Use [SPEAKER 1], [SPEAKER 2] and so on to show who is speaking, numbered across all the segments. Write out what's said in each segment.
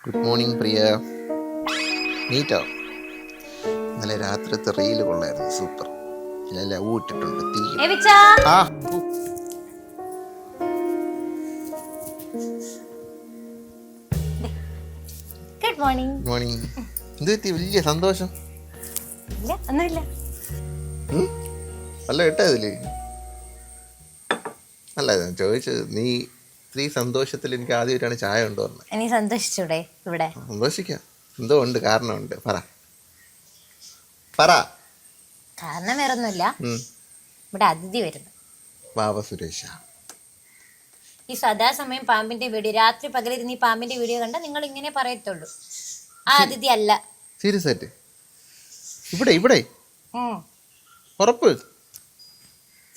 [SPEAKER 1] Good morning പ്രിയ. നീറ്റോ? ഇന്നലെ രാത്രിത്തെ reel കൊള്ളായിരുന്നു, സൂപ്പർ. ഇല്ല ഊട്ടിട്ടുണ്ട് തീ. ആ
[SPEAKER 2] ഗുഡ് മോർണിംഗ്.
[SPEAKER 1] മോർണിംഗ്. എന്ത് പറ്റി? വലിയ സന്തോഷം.
[SPEAKER 2] ഇല്ല ഒന്നുമില്ല.
[SPEAKER 1] അല്ല കേട്ടോ ഇതില് അല്ല ഞാൻ ചോദിച്ചത്, നീ ഇത്രയും സന്തോഷത്തിൽ എനിക്ക് ആദ്യമായിട്ടാണ് ചായ കൊണ്ടുവന്നത്.
[SPEAKER 2] ഇനി സന്തോഷിച്ചൂടെ? ഇവിടെ
[SPEAKER 1] സന്തോഷിക്കാം. എന്തോ ഉണ്ട്, കാരണമുണ്ട്. പറ.
[SPEAKER 2] കാരണം വേറൊന്നുമില്ല, ഇവിടെ അതിഥി വരുന്നു.
[SPEAKER 1] ബാബ സുരേഷ.
[SPEAKER 2] ഈ സദാസമയം പാമ്പിന്റെ വീഡിയോ, രാത്രി പകലിരുന്ന് ഈ പാമ്പിന്റെ വീഡിയോ കണ്ട നിങ്ങൾ ഇങ്ങനെ പറയത്തുള്ളൂ. ആ അതിഥി അല്ല.
[SPEAKER 1] സീരിയസ് ആയിട്ട്? ഇവിടെ ഉറപ്പ്?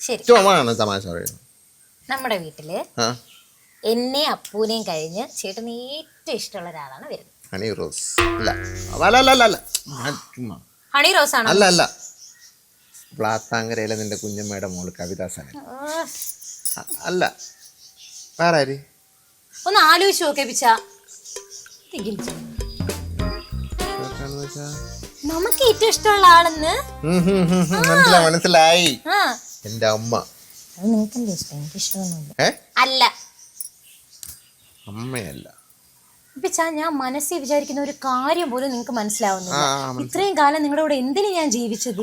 [SPEAKER 2] ശരി,
[SPEAKER 1] ചുമ്മാണ് തമാശ പറയുന്നത്.
[SPEAKER 2] നമ്മുടെ വീട്ടില് എന്നെ അപ്പൂനെയും കഴിഞ്ഞ് ചേട്ടന് ഏറ്റവും ഇഷ്ടമുള്ള ഒരാളാണ് വരുന്നത്.
[SPEAKER 1] ഹണി റോസ്. അല്ല
[SPEAKER 2] ഹണി റോസ് ആണോ?
[SPEAKER 1] അല്ല പ്ലാത്താങ്കരയിലെ നിന്റെ കുഞ്ഞമ്മയുടെ മോള് കവിതാസന. അല്ല വേറെ.
[SPEAKER 2] ഒന്ന് ആലോചിച്ച് നോക്കേ പിച്ച. നമുക്ക് ഏറ്റവും ഇഷ്ടമുള്ള ആളെന്ന്
[SPEAKER 1] മനസ്സിലായി. എന്റെ അമ്മ.
[SPEAKER 2] അത് നിങ്ങൾക്കല്ലേ ഇഷ്ടം, എനിക്ക് ഇഷ്ടമൊന്നുമില്ല. അല്ല
[SPEAKER 1] അമ്മയല്ല
[SPEAKER 2] പിച്ച, ഞാൻ മനസ്സിൽ വിചാരിക്കുന്ന ഒരു കാര്യം പോലും നിങ്ങൾക്ക് മനസ്സിലാവുന്നില്ല. ഇത്രയും കാലം നിങ്ങളുടെ കൂടെ എന്തിനു ഞാൻ ജീവിച്ചത്?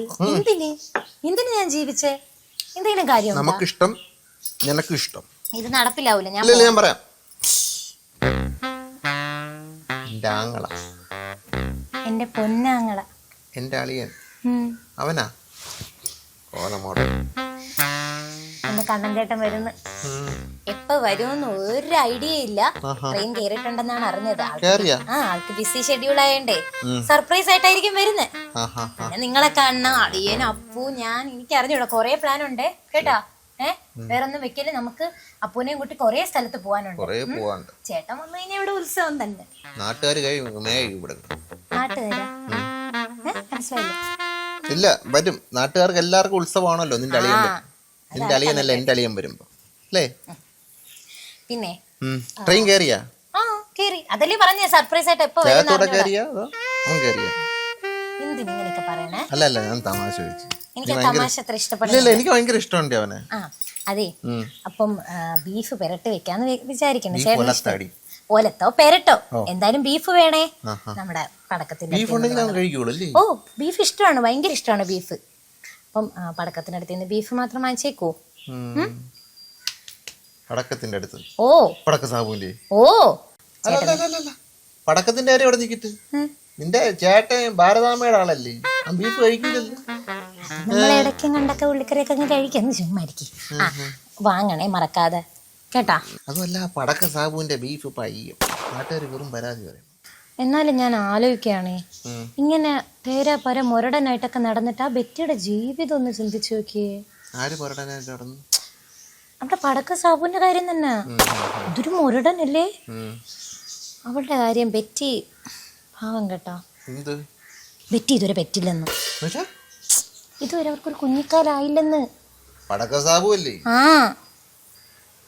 [SPEAKER 2] എന്തിനു ഞാൻ ജീവിച്ചേ? എന്തെങ്കിലും കാര്യം?
[SPEAKER 1] നമുക്കിഷ്ടം, നിനക്കിഷ്ടം.
[SPEAKER 2] ഇത് നടപ്പിലാവൂല.
[SPEAKER 1] ഞാൻ പറയാം. എന്റെ ആങ്ങള,
[SPEAKER 2] എന്റെ പൊന്നാങ്ങള,
[SPEAKER 1] എന്റെ അളിയൻ, അവനാ കോലമോടെ.
[SPEAKER 2] എന്റെ കണ്ണൻ ചേട്ടൻ വരുന്നു. എപ്പ വരുമെന്ന് ഒരു ഐഡിയ ഇല്ല. ട്രെയിൻ കേറിയിട്ടുണ്ടെന്നാണ് അറിഞ്ഞത്. ആൾക്ക് ബിസി ഷെഡ്യൂൾ ആയണ്ടേ സർപ്രൈസ് ആയിട്ടായിരിക്കും വരുന്നത്. പിന്നെ നിങ്ങളെ കാണണം, അളിയൻ, അപ്പു, ഞാൻ. എനിക്ക് അറിഞ്ഞൂടാ, കൊറേ പ്ലാൻ ഉണ്ട് കേട്ടാ. വേറൊന്നും വെക്കല്. നമുക്ക് അപ്പൂനെയും കൂട്ടി കൊറേ സ്ഥലത്ത് പോവാനുണ്ട്. ചേട്ടൻ വന്നു കഴിഞ്ഞാൽ ഇവിടെ ഉത്സവം തന്നെ.
[SPEAKER 1] നാട്ടുകാരാ?
[SPEAKER 2] മനസ്സിലായില്ല?
[SPEAKER 1] ഇല്ല, വരും. നാട്ടുകാർക്ക് എല്ലാവർക്കും ഉത്സവമാണല്ലോ. നിന്റെ അളിയനല്ല, എന്റെ അളിയൻ വരുമ്പോ അല്ലേ?
[SPEAKER 2] പിന്നെ
[SPEAKER 1] ട്രെയിൻ കേറിയാ?
[SPEAKER 2] കേറി. അതല്ലേ പറഞ്ഞ സർപ്രൈസ് ആയിട്ട് എപ്പോ എന്തിനിങ്ങനെയൊക്കെ പറയണേ?
[SPEAKER 1] അല്ല ഞാൻ തമാശ ചോദിച്ചു.
[SPEAKER 2] എനിക്ക് തമാശ അത്ര ഇഷ്ടപ്പെടില്ല.
[SPEAKER 1] എനിക്ക് ഭയങ്കര ഇഷ്ടമുണ്ട് അവനെ.
[SPEAKER 2] അതെ, അപ്പം ബീഫ് പെരട്ട് വെക്കാന്ന് വിചാരിക്കണേ. ഓലത്തോ പെരട്ടോ എന്തായാലും ബീഫ് വേണേ. നമ്മുടെ പടക്കത്തിന്റെ ഓ ബീഫ് ഇഷ്ടമാണ്, ഭയങ്കര ഇഷ്ടമാണ് ബീഫ്. അപ്പം പടക്കത്തിന്റെ അടുത്ത് ബീഫ് മാത്രം വാങ്ങിച്ചേക്കോ?
[SPEAKER 1] പടക്കത്തിന്റെ അടുത്ത്?
[SPEAKER 2] ഓ
[SPEAKER 1] പടക്ക സാബുവിന്റെ?
[SPEAKER 2] ഓ
[SPEAKER 1] പടക്കത്തിന്റെ കാര്യം അവിടെ നിൽക്കിട്ട്. നിന്റെ ചേട്ടൻ ഭാരതാമ്മയുടെ ആളല്ലേ, ബീഫ് കഴിക്കില്ലല്ലോ.
[SPEAKER 2] നമ്മളിടയ്ക്കും കണ്ടൊക്കെ ഉള്ളിക്കറിയൊക്കെ അങ്ങ് കഴിക്കുന്നു. ചുമ്മാരിക്കും. വാങ്ങണേ മറക്കാതെ കേട്ടാ.
[SPEAKER 1] അതുമല്ല, പടക്ക സാബുവിന്റെ ബീഫ് പയ്യും നാട്ടുകാർ വെറും പരാതി പറയും.
[SPEAKER 2] എന്നാലും ഞാൻ ആലോചിക്കുകയാണേ, ഇങ്ങനെ പേരാപര മുരടനായിട്ടൊക്കെ നടന്നിട്ട് ആ ബെറ്റിയുടെ ജീവിതം ഒന്ന് ചിന്തിച്ചു നോക്കിയേ.
[SPEAKER 1] ആര് മുരടനായിട്ട് നടന്നു?
[SPEAKER 2] അവിടെ പടക്ക സാബുവിന്റെ കാര്യം തന്നെ. അതൊരു മുരടനല്ലേ. അവളുടെ കാര്യം ബെറ്റി പാവം കേട്ടോ. ബെറ്റി ഇതുവരെ പറ്റില്ലെന്ന്. ഇതുവരെ അവർക്കൊരു കുഞ്ഞിക്കാലായില്ലെന്ന്.
[SPEAKER 1] പടക്ക സാബു അല്ലേ?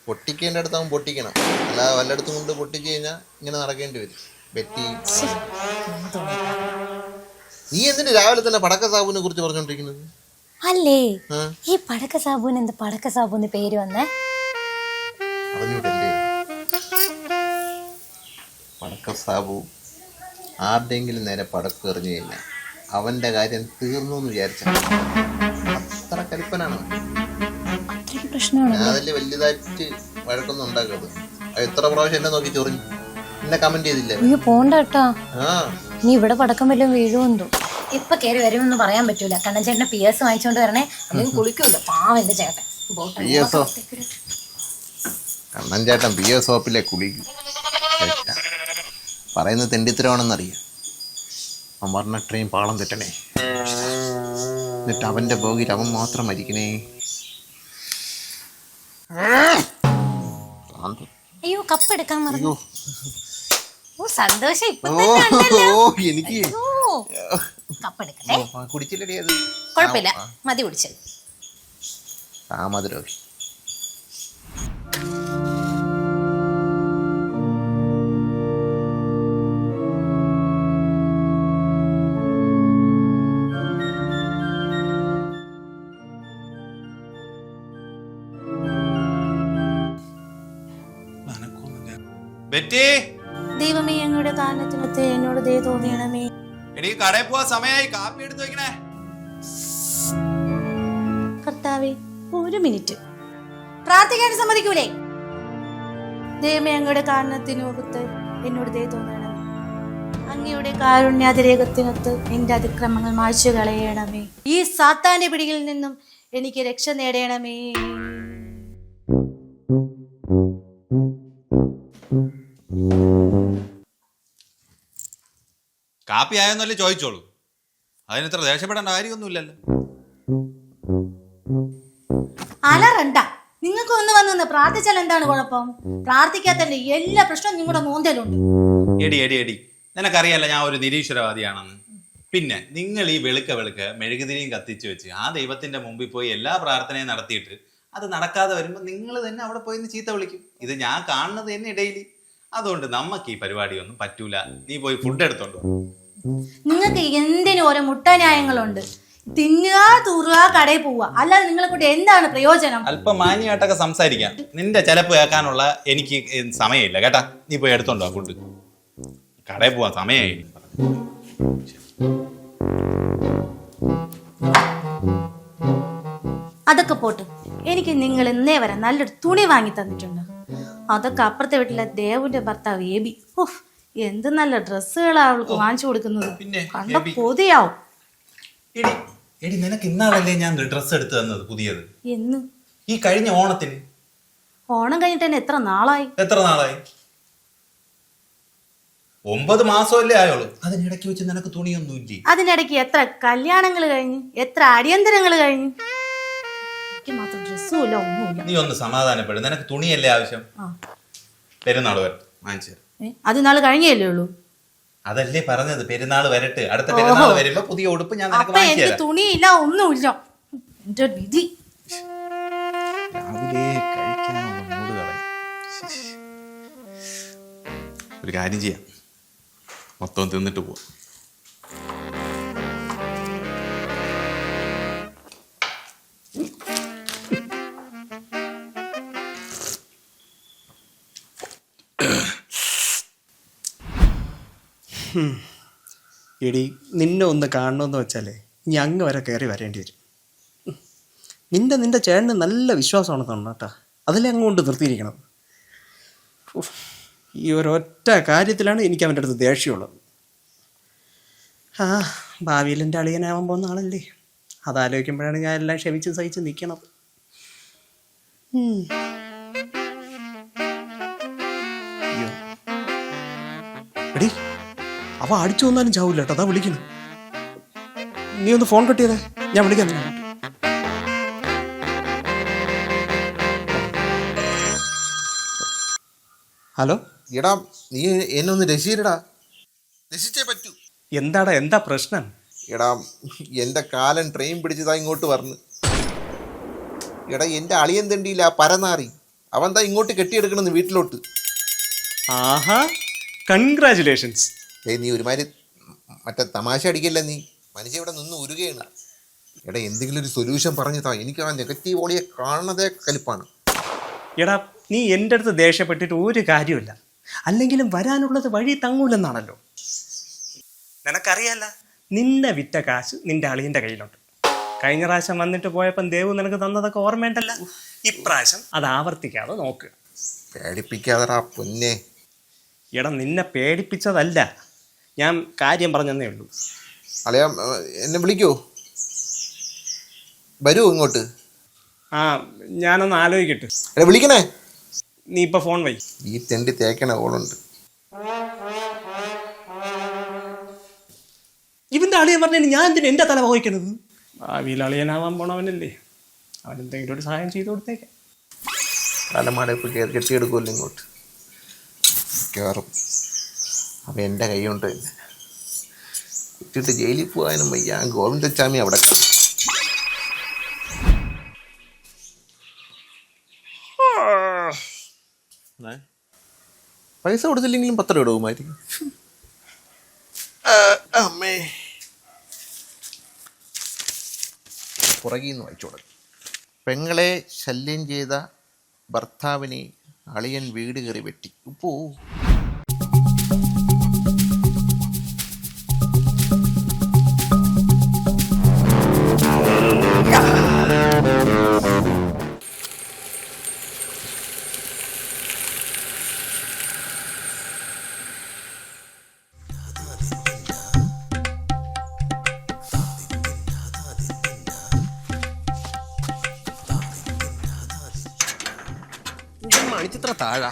[SPEAKER 1] പൊട്ടിക്കേണ്ട അടുത്ത് അവൻ പൊട്ടിക്കണം. അല്ലാതെ വല്ലയിടത്തും കൊണ്ട് പൊട്ടിച്ചു കഴിഞ്ഞാൽ ഇങ്ങനെ നടക്കേണ്ടി വരും. ബെറ്റി, നീ എന്തിന് രാവിലെ തന്നെ പടക്ക സാബുവിനെ കുറിച്ച് പറഞ്ഞോണ്ടിരിക്കുന്നത്?
[SPEAKER 2] അല്ലേ, ഈ പടക്ക സാബുവിന് എന്ത് പടക്ക സാബുന്ന് പേര് വന്നേ?
[SPEAKER 1] അറിഞ്ഞൂടല്ലേ? പടക്ക സാബു ആരുടെയെങ്കിലും നേരെ പടക്കം എറിഞ്ഞു കഴിഞ്ഞാൽ അവന്റെ കാര്യം തീർന്നു എന്ന് വിചാരിച്ച അത്ര കൽപ്പനാണ്. അതല്ലേ വലുതായിട്ട് വഴക്കൊന്നും ഉണ്ടാക്കരുത്. എത്ര പ്രാവശ്യം എന്നെ നോക്കി ചൊറിഞ്ഞു, എന്നെ കമന്റ് ചെയ്തില്ലേ?
[SPEAKER 2] പോണ്ട കേട്ടാ. നീ ഇവിടെ പടക്കം വല്ലതും വീഴുമെന്തോ. ഇപ്പൊ കയറി വരുമെന്ന് പറയാൻ പറ്റൂല. കണ്ണൻ ചേട്ടനെ PS വാങ്ങിച്ചോണ്ട് വരണേ. അല്ലെങ്കിൽ കുളിക്കൂല്ലോ പാവം എന്റെ ചേട്ടൻ.
[SPEAKER 1] കണ്ണൻ ചേട്ടൻ PS സോപ്പിലെ കുളിക്കും. പറയുന്നത് തെണ്ടിത്തരമാണെന്നറിയാം. അവൻ പറഞ്ഞ ട്രെയിൻ പാളം തെറ്റണേ, എന്നിട്ട് അവന്റെ ബോഗിൽ അവൻ മാത്രം മരിക്കണേ.
[SPEAKER 2] അയ്യോ കപ്പെടുക്കാൻ മറന്നു. ഓ സന്തോഷം.
[SPEAKER 1] എനിക്ക്
[SPEAKER 2] കപ്പെടുക്കട്ടെ.
[SPEAKER 1] കുടിച്ചില്ലടി അത്?
[SPEAKER 2] കുഴപ്പമില്ല, മതി കുടിച്ചത്.
[SPEAKER 1] മധുരോഗി.
[SPEAKER 3] ബെറ്റി,
[SPEAKER 4] ദൈവമേ അങ്ങയുടെ കാരണത്തിനൊത്ത് എന്നോട് ദയ തോന്നിയണമേ.
[SPEAKER 3] എടീ കടയിൽ പോവാൻ സമയമായി, കാപ്പി എടുത്ത് വെക്കണേ.
[SPEAKER 4] കർത്താവേ, ഒരു മിനിറ്റ് പ്രാർത്ഥിക്കാൻ സമ്മതിക്കൂലേ? ദൈവമേ അങ്ങയുടെ കാരണത്തിനൊത്ത് എന്നോട് ദയ തോന്നണമേ. അങ്ങയുടെ കാരുണ്യാതിരേകത്തിനൊത്ത് എന്റെ അതിക്രമങ്ങൾ മായ്ച്ചു കളയണമേ. ഈ സാത്താന്റെ പിടിയിൽ നിന്നും എനിക്ക് രക്ഷ നേടണമേ.
[SPEAKER 3] കാപ്പി ആയെന്നല്ലേ ചോദിച്ചോളൂ, അതിനിത്ര ദേഷ്യപ്പെടേണ്ട കാര്യമൊന്നുമില്ലല്ലോ.
[SPEAKER 4] അലറണ്ട, നിങ്ങൾക്ക് ഒന്ന് വന്ന് പ്രാർത്ഥിച്ചാൽ എന്താണ് കുഴപ്പം? പ്രാർത്ഥിക്കാത്തന്റെ എല്ലാ പ്രശ്നവും നിങ്ങളുടെ മോന്തലുണ്ട്.
[SPEAKER 3] എടി നിനക്കറിയാലോ ഞാൻ ഒരു നിരീശ്വരവാദിയാണെന്ന്. പിന്നെ നിങ്ങൾ ഈ വെളുക്ക മെഴുകുതിരിയും കത്തിച്ചു വെച്ച് ആ ദൈവത്തിന്റെ മുമ്പിൽ പോയി എല്ലാ പ്രാർത്ഥനയും നടത്തിയിട്ട് അത് നടക്കാതെ വരുമ്പോൾ നിങ്ങൾ തന്നെ അവിടെ പോയി ചീത്ത വിളിക്കും. ഇത് ഞാൻ കാണുന്നത് തന്നെ ഡെയിലി. അതുകൊണ്ട് നമുക്ക് ഈ പരിപാടിയൊന്നും പറ്റൂല. നീ പോയി ഫുഡ് എടുത്തോണ്ട് വാ.
[SPEAKER 4] നിങ്ങൾക്ക് എന്തിനും ഓരോ മുട്ടാന്യായങ്ങളുണ്ട്. തിന്നുക, തൂറുക, കടയിൽ പോവുക, അല്ലാതെ നിങ്ങളെ കൊണ്ട് എന്താണ് പ്രയോജനം?
[SPEAKER 3] അല്പം മാന്യമായിട്ടൊക്കെ സംസാരിക്കാം. നിന്റെ ചിലപ്പ് കേൾക്കാനുള്ള എനിക്ക് സമയമില്ല കേട്ടാ. നീ പോയി എടുത്തോണ്ട് വാ ഫുഡ്. കടയിൽ പോവാൻ സമയമായി.
[SPEAKER 4] അതൊക്കെ പോട്ട്, എനിക്ക് നിങ്ങൾ ഇന്നേ വരെ നല്ലൊരു തുണി വാങ്ങി തന്നിട്ടുണ്ട്. അതൊക്കെ അപ്പുറത്തെ വീട്ടിലെ ദേവുന്റെ ഭർത്താവ് ഏബി. ഓഹ്, എന്ത് നല്ല ഡ്രസ്സുകളാ അവൾക്ക് വാങ്ങിച്ചു കൊടുക്കുന്നത്. കണ്ട കൊതിയാവും.
[SPEAKER 3] എടി നിനക്ക് ഇന്നാളല്ലേ ഞാൻ ഡ്രസ്സ് എടുത്തു തന്നത് പുതിയത്?
[SPEAKER 4] എന്ന്?
[SPEAKER 3] ഈ കഴിഞ്ഞ ഓണത്തിന്.
[SPEAKER 4] ഓണം കഴിഞ്ഞിട്ട് തന്നെ എത്ര നാളായി?
[SPEAKER 3] 9 മാസമല്ലേ ആയുള്ളൂ. അതിനിടയ്ക്ക് വെച്ച് നിനക്ക് തുണിയൊന്നുമില്ലേ?
[SPEAKER 4] അതിനിടയ്ക്ക് എത്ര കല്യാണങ്ങൾ കഴിഞ്ഞു, എത്ര അടിയന്തരങ്ങൾ കഴിഞ്ഞു. എനിക്ക് മാത്രം ഡ്രസ്സും ഇല്ല, ഒന്നുമില്ല.
[SPEAKER 3] നീ ഒന്ന് സമാധാനപ്പെടും. നിനക്ക് തുണിയല്ലേ ആവശ്യം? പെരുന്നാൾ വരട്ടെ, വാങ്ങിച്ചു.
[SPEAKER 4] അത് നാള് കഴിഞ്ഞല്ലേ ഉള്ളൂ.
[SPEAKER 3] അതല്ലേ പറഞ്ഞത്, പെരുന്നാൾ വരട്ടെ. അടുത്ത പെരുന്നാൾ വരുമ്പോ പുതിയ ഉടുപ്പ് ഞാൻ നിനക്ക് വാങ്ങിച്ചു തരാം.
[SPEAKER 4] തുണിയില്ല, ഒന്നുമില്ല. എന്റെ വിധി.
[SPEAKER 3] രാവിലെ കഴിക്കാനുള്ള മൂട് കളയും. ഒരു കാര്യം ചെയ്യാം, മൊത്തം തിന്നിട്ട് പോവാം.
[SPEAKER 5] എടി, നിന്നെ ഒന്ന് കാണണമെന്ന് വെച്ചാലേ ഞങ്ങ് വരെ കയറി വരേണ്ടി വരും. നിന്റെ ചേട്ടന് നല്ല വിശ്വാസമാണെന്ന് കേട്ടോ. അതിലെ അങ്ങ് കൊണ്ട് നിർത്തിയിരിക്കണം. ഈ ഒരൊറ്റ കാര്യത്തിലാണ് എനിക്ക് അവൻ്റെ അടുത്ത് ദേഷ്യമുള്ളത്. ഭാവിയിൽ എൻ്റെ അളിയനാവാൻ പോകുന്ന ആളല്ലേ, അതാലോചിക്കുമ്പോഴാണ് ഞാൻ എല്ലാം ക്ഷമിച്ച് സഹിച്ച് നിൽക്കണത്. എടി, അവ അടിച്ചു വന്നാലും ചാവൂല കേട്ടോ. അതാ വിളിക്കുന്നു. നീ ഒന്ന് ഫോൺ കട്ട് ചെയ്തേ, ഞാൻ വിളിക്കാം. ഹലോ.
[SPEAKER 1] എടാ, നീ എന്നെ ഒന്ന് രക്ഷിച്ചിടാ. രക്ഷിച്ചേ പറ്റൂ.
[SPEAKER 5] എന്താ പ്രശ്നം?
[SPEAKER 1] എടാ, എൻ്റെ കാലൻ ട്രെയിൻ പിടിച്ചതാ ഇങ്ങോട്ട് വരണം. എടാ, എൻ്റെ അളിയൻ തണ്ടിയില്ല, പരനാറി. അവൻ താ ഇങ്ങോട്ട് കെട്ടിയെടുക്കണമെന്ന് വീട്ടിലോട്ട്.
[SPEAKER 5] ആഹാ, കൺഗ്രാചുലേഷൻസ്.
[SPEAKER 1] നീ ഒരുമാതിരി മറ്റേ തമാശ അടിക്കല്ല. നീ മനുഷ്യ ഇവിടെ നിന്ന് ഉരുകയാണ്. എടാ, എന്തെങ്കിലും ഒരു സൊല്യൂഷൻ പറഞ്ഞു താ. എനിക്ക് ആ നെഗറ്റീവ് ഓളിയെ കാണുന്നതേ കലിപ്പാണ്.
[SPEAKER 5] എടാ, നീ എൻ്റെ അടുത്ത് ദേഷ്യപ്പെട്ടിട്ട് ഒരു കാര്യമില്ല. അല്ലെങ്കിലും വരാനുള്ളത് വഴി തങ്ങൂലെന്നാണല്ലോ. നിനക്കറിയാല്ല, നിന്നെ വിറ്റ കാശ് നിന്റെ അളിയൻ്റെ കയ്യിലുണ്ട്. കഴിഞ്ഞ പ്രാവശ്യം വന്നിട്ട് പോയപ്പം ദേവു നിനക്ക് തന്നതൊക്കെ ഓർമ്മയുണ്ടല്ല. ഇപ്രാവശ്യം അത് ആവർത്തിക്കാതെ നോക്കുക.
[SPEAKER 1] പേടിപ്പിക്കാതെടാ പൊന്നെ.
[SPEAKER 5] എടാ, നിന്നെ പേടിപ്പിച്ചതല്ല, ഞാൻ കാര്യം പറഞ്ഞതേ ഉള്ളൂ.
[SPEAKER 1] അളിയാ, എന്നെ വിളിക്കോ? വരൂ ഇങ്ങോട്ട്.
[SPEAKER 5] ഞാനൊന്ന് ആലോചിക്കട്ടെ.
[SPEAKER 1] എടാ, വിളിക്കണേ.
[SPEAKER 5] നീ ഇപ്പൊ ഫോൺ വൈ.
[SPEAKER 1] ഈ തെണ്ടി തേക്കണ ഓളുണ്ട്.
[SPEAKER 5] ഇവന്റെ അളിയൻ പറഞ്ഞു ഞാൻ എന്തിനാ എന്റെ തല വഹിക്കണത്? ഭാവിയിൽ അളിയനാവാൻ പോണവനല്ലേ, അവനെന്തെങ്കിലും ഒരു സഹായം ചെയ്തു കൊടുത്തേക്കാം.
[SPEAKER 1] തലമാടെ ഇപ്പൊ കെട്ടിയെടുക്കുമല്ലോ ഇങ്ങോട്ട് കയറും. അപ്പം എൻ്റെ കൈ കൊണ്ട് തന്നെ ഇട്ടിട്ട് ജയിലിൽ പോകാനും വയ്യ. ഗോവിന്ദച്ചാമി അവിടെ കാണും. പൈസ കൊടുത്തില്ലെങ്കിലും 10 രൂപ ഇടുമായിരിക്കും. അമ്മേ, പുറകിൽ നിന്ന് വായിച്ചു കൊടുക്കും. പെങ്ങളെ ശല്യം ചെയ്ത ഭർത്താവിനെ അളിയൻ വീട് കയറി വെട്ടി. ഉപ്പോ
[SPEAKER 5] മണിച്ചിത്ര താഴാ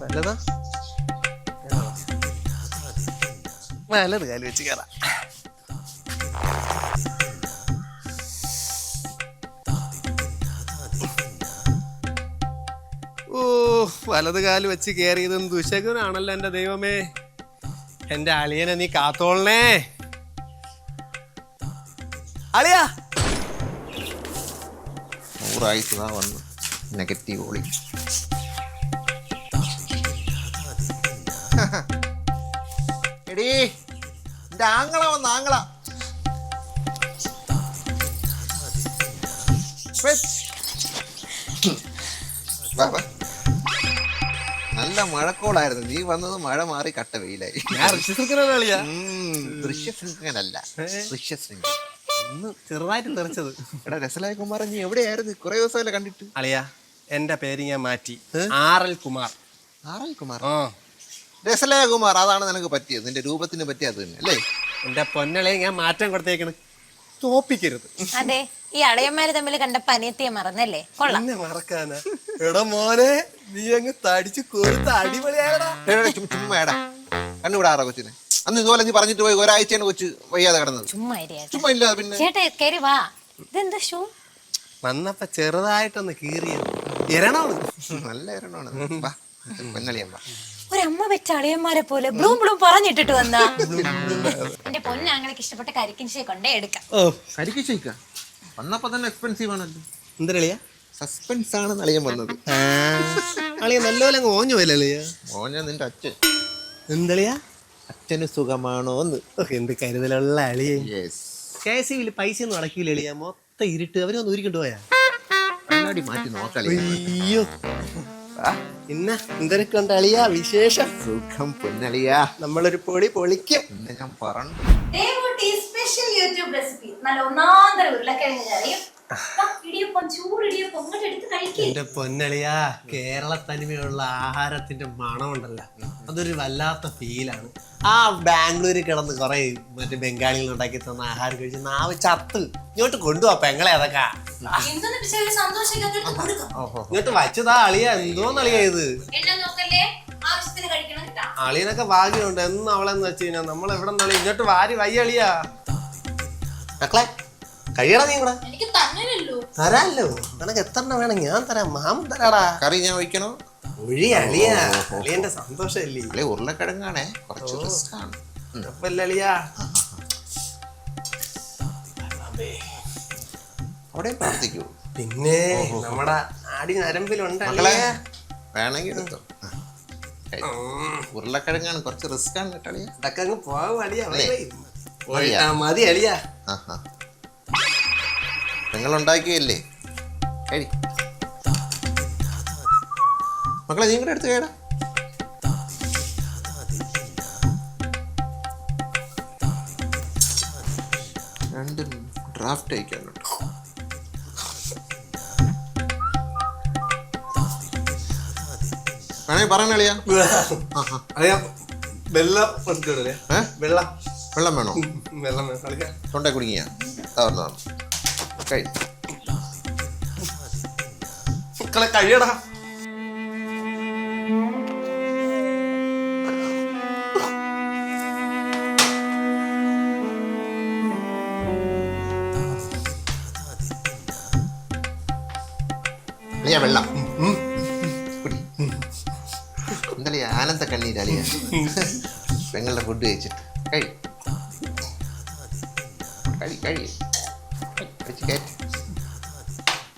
[SPEAKER 5] വല്ലതാ വലത് കാല് വെച്ച് കയറാം. ഓ വലത് കാല് വെച്ച് കയറിയതും ദുശകുനാണല്ലോ എൻ്റെ ദൈവമേ. എൻ്റെ അളിയനെ നീ കാത്തോളണേ അളിയാ.
[SPEAKER 1] 100 ആയിട്ടാ വന്നു നെഗറ്റീവ് ഓളി. എടീ എൻ്റെ ആങ്ങള വന്ന് ആങ്ങള. നല്ല മഴക്കോളായിരുന്നു. നീ വന്നത് മഴ മാറി കട്ട വെയിലായി.
[SPEAKER 5] ഞാൻ ഋഷിശൃംഖലനാളിയാ.
[SPEAKER 1] ദൃശ്യശൃംഖനല്ല ദൃശ്യശൃംഖല.
[SPEAKER 5] ഒന്ന് ചെറുതായിട്ട് തെറിച്ചത്.
[SPEAKER 1] എടാ രസലായ കുമാരൻ നീ എവിടെയായിരുന്നു? കുറെ ദിവസമല്ലേ കണ്ടിട്ട്.
[SPEAKER 5] അളിയാ എൻ്റെ പേര് ഞാൻ മാറ്റി. ആർ.എൽ. കുമാർ.
[SPEAKER 1] ആർ.എൽ. കുമാർ.
[SPEAKER 5] ആ
[SPEAKER 1] രസലായ കുമാർ അതാണ് നിനക്ക് പറ്റിയത്. നിന്റെ രൂപത്തിന് പറ്റിയത് അത് തന്നെ അല്ലേ?
[SPEAKER 5] എൻ്റെ പൊന്നളെ ഞാൻ മാറ്റം കൊടുത്തേക്കണ്. തോപ്പിക്കരുത്.
[SPEAKER 2] അതെ, ഈ അളയന്മാര് തമ്മിൽ കണ്ടപ്പോ അനിയത്തിയെ മറന്നല്ലേ? കൊള്ളാം.
[SPEAKER 5] എന്നെ മറക്കാനാ? എടാ മോനെ നീ അങ്ങ് തടിച്ച് കൊരുത്ത അടിപൊളിയായടാ.
[SPEAKER 1] ചുമ്മാടാ കണ്ണുവിടാറ കൊച്ചിനെ. അന്ന് ഇതുപോലെ നീ പറഞ്ഞിട്ട് പോയി ഒരാഴ്ചയാണ് കൊച്ച് വയ്യാതെ കിടന്നത്.
[SPEAKER 2] ചുമ്മാ
[SPEAKER 1] ചുമ്മാ ഇല്ല. പിന്നെ
[SPEAKER 2] ചേട്ടാ കയറി വാ. ഇതെന്താ ഷൂ?
[SPEAKER 5] വന്നപ്പോ ചെറുതായിട്ടൊന്ന് കീറിയത് എരണമാണ്.
[SPEAKER 1] നല്ല എരണമാണ്. പൊന്നളിയമ്മ
[SPEAKER 2] ഒരമ്മ വെച്ച അളിയന്മാരെ പോലെ ബ്ലൂം ബ്ലൂം പറഞ്ഞിട്ടിട്ട് വന്നാ. എന്റെ പൊന്നാങ്ങൾക്ക് ഇഷ്ടപ്പെട്ട കരിക്കിൻ ഷേക്ക് കൊണ്ടേ എടുക്കാം.
[SPEAKER 5] ഓ
[SPEAKER 1] കരിക്ക് ഷേക്കാ വന്നപ്പോ തന്നെ എക്സ്പെൻസീവ് ആണല്ലോ.
[SPEAKER 5] എന്തളിയാ
[SPEAKER 1] സസ്പെൻസ് ആണ് അളിയൻ വന്നത്.
[SPEAKER 5] അളിയ നല്ലപോലെ അങ്ങ് ഓഞ്ഞു പോയല്ലേ?
[SPEAKER 1] മോനെ നിന്റെ അച്ഛൻ
[SPEAKER 5] എന്തളിയാ?
[SPEAKER 1] അച്ഛന് സുഖമാണോന്ന്.
[SPEAKER 5] എന്ത് കരുതലുള്ള അളിയെ.
[SPEAKER 1] യെസ്.
[SPEAKER 5] KCB പൈസ ഒന്നും അടക്കില്ല അളിയാ. മൊത്തം ഇരുട്ട്. അവരൊന്ന് ഊരിക്കൊണ്ട് പോയാ.
[SPEAKER 1] കണ്ണാടി മാറ്റി നോക്കളി.
[SPEAKER 5] അയ്യോ പിന്നെ എന്തൊക്കെ അളിയാ വിശേഷം?
[SPEAKER 1] സുഖം പൊന്നളിയാ.
[SPEAKER 5] നമ്മളൊരു പൊളി പൊളിക്കും.
[SPEAKER 1] ഞാൻ പറഞ്ഞു
[SPEAKER 2] സ്പെഷ്യൽ യൂട്യൂബ് റെസിപ്പി. നല്ല ഒന്നാന്തര ഉരുളക്കിഴങ്ങ് കറിയും ഇടിയപ്പം, ചൂടിടിയപ്പം ഇങ്ങോട്ട് എടുത്ത് കഴിക്കേ.
[SPEAKER 5] എന്റെ പൊന്നളിയാ കേരള തനിമയുള്ള ആഹാരത്തിന്റെ മണമുണ്ടല്ലോ, അതൊരു വല്ലാത്ത ഫീലാണ്. ആ ബാംഗ്ലൂരിൽ കിടന്ന് കുറെ മറ്റേ ബംഗാളികൾ ഉണ്ടാക്കി തന്ന ആഹാരം കഴിച്ച് നാവ് ചത്ത് ഇങ്ങോട്ട് കൊണ്ടുപോവാ പെങ്ങളെ. അതൊക്കെ ഇങ്ങോട്ട് വച്ചതാ അളിയാ. എന്തോന്നളിയാ ഇത്? അളിയനൊക്കെ ഭാഗ്യമുണ്ട്. എന്നും അവളെന്ന് വെച്ച് കഴിഞ്ഞാൽ നമ്മൾ എവിടെ നിന്നളി ഇങ്ങോട്ട് വാരി വയ്യളിയാ. മക്കളെ കഴിയടാ നീ കൂടെ. തരാല്ലോ നിനക്ക് എത്ര വേണം ഞാൻ തരാം. മാമൻ തരാടാ.
[SPEAKER 1] കറി ഞാൻ വയ്ക്കണോ?
[SPEAKER 5] ഒഴി അളിയാ. അളിയന്റെ സന്തോഷല്ലേ.
[SPEAKER 1] ഉരുളക്കിഴങ്ങാണേ കുറച്ച് റിസ്ക് ആണ്.
[SPEAKER 5] അളിയാ
[SPEAKER 1] അവിടെ പ്രാർത്ഥിക്കൂ.
[SPEAKER 5] പിന്നെ നമ്മുടെ ആടി നരമ്പിലുണ്ട്.
[SPEAKER 1] വേണമെങ്കിൽ എടുത്തോ. ഉരുളക്കിഴങ്ങാണ് കുറച്ച് റിസ്ക് ആണ് കേട്ടോ.
[SPEAKER 5] അതൊക്കെ അങ്ങ് പോവും അളിയാ. മതി അളിയാ.
[SPEAKER 1] നിങ്ങൾ ഉണ്ടാക്കിയല്ലേ കഴി. മക്കളെ നീ കൂടെ എടുത്ത് കേടാ. രണ്ടും ഡ്രാഫ്റ്റ് അയക്കാനുണ്ട്. വേണേ പറഞ്ഞളിയാ.
[SPEAKER 5] അളിയാ വെള്ളം വെള്ളം
[SPEAKER 1] വെള്ളം വേണോ?
[SPEAKER 5] വെള്ളം കളിയാ.
[SPEAKER 1] തൊണ്ടേ കുടുങ്ങിയാ തവർന്നതാണ് കഴി.
[SPEAKER 5] മക്കളെ കഴിയടാ.
[SPEAKER 1] അളിയാ വെള്ളം കുടി. എന്തളിയാ ആനന്ദ കണ്ണീരളിയാ പെങ്ങളുടെ ഫുഡ് കഴിച്ചിട്ട് കഴി കഴി കഴി കഴിച്ച് കയറ്റി.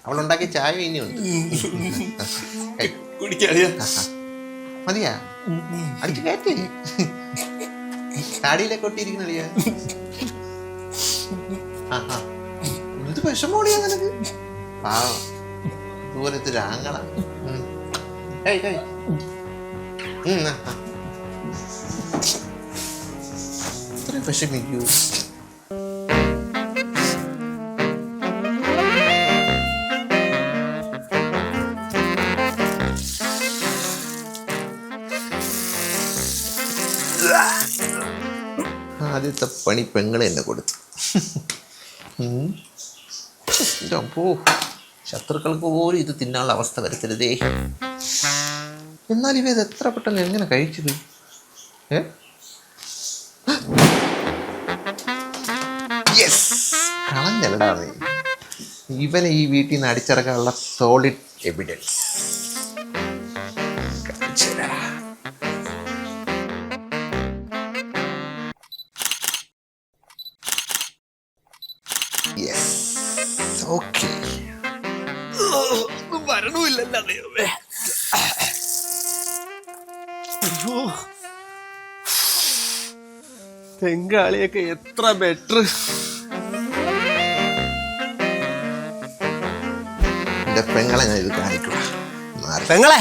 [SPEAKER 1] അവളുണ്ടാക്കിയ ചായ ഇനിയുണ്ട്. മതിയാ അടിച്ച് കയറ്റി. താടിയിലൊക്കെ ഒട്ടിയിരിക്കുന്ന അളിയാ. എന്ത് വിഷമോളിയാ നിനക്ക്? പാവം ദൂരത്ത് രാങ്ങള. കഴി കഴി. ഇത്രയും വിഷമിക്കൂ. ആദ്യത്തെ പണി പെങ്ങളെ എന്നെ കൊടുത്തു. പോ ശത്രുക്കൾക്ക് പോലും ഇത് തിന്നാനുള്ള അവസ്ഥ വരത്തരുതേ. എന്നാൽ ഇവ ഇത് എത്ര പെട്ടെന്ന് എങ്ങനെ കഴിച്ചത്? കളഞ്ഞല്ലടാ നീ. ഇവനെ ഈ വീട്ടിൽ നിന്ന് അടിച്ചിറക്കാനുള്ള സോളിഡ് എവിഡൻസ്. ഓക്കെ,
[SPEAKER 5] വരണമില്ലല്ലോ ദൈവമേ. ബംഗാളിയൊക്കെ എത്ര ബെറ്റർ.
[SPEAKER 1] എന്റെ പെങ്ങളെ ഞാൻ ഇത് കാണിക്കുക.
[SPEAKER 5] പെങ്ങളെ